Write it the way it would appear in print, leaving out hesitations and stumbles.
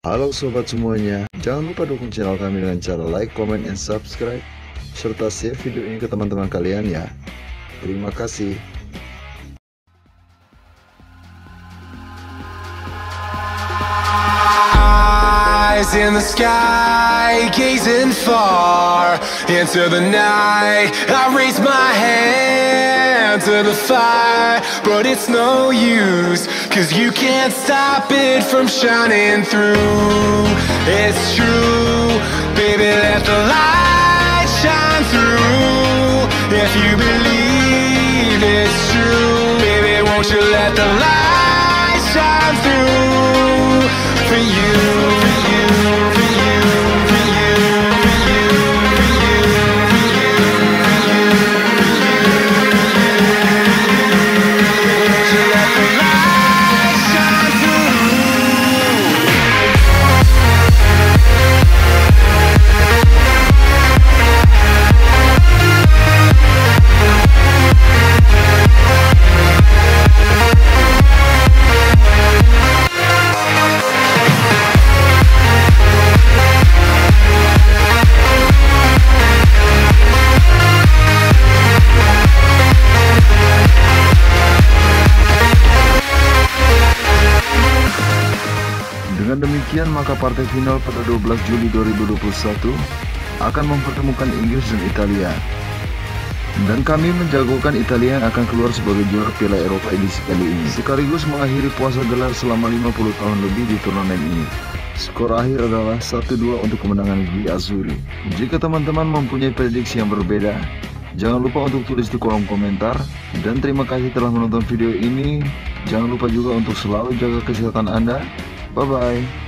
Halo sobat semuanya, jangan lupa dukung channel kami dengan cara like, comment, and subscribe, serta share video ini ke teman-teman kalian ya. Terima kasih. Eyes in the sky, gazing far into the night. I raise my hand to the fire, but it's no use, 'cause you can't stop it from shining through. It's true, baby, let the light shine through. If you believe it's true, baby, won't you let the light shine through for you. Dengan demikian, maka partai final pada 12 Juli 2021 akan mempertemukan Inggris dan Italia. Dan kami menjagokan Italia yang akan keluar sebagai juara Piala Eropa edisi kali ini, sekaligus mengakhiri puasa gelar selama 50 tahun lebih di turnamen ini. Skor akhir adalah 1-2 untuk kemenangan Gli Azzurri. Jika teman-teman mempunyai prediksi yang berbeda, jangan lupa untuk tulis di kolom komentar. Dan terima kasih telah menonton video ini. Jangan lupa juga untuk selalu jaga kesehatan Anda. Bye-bye.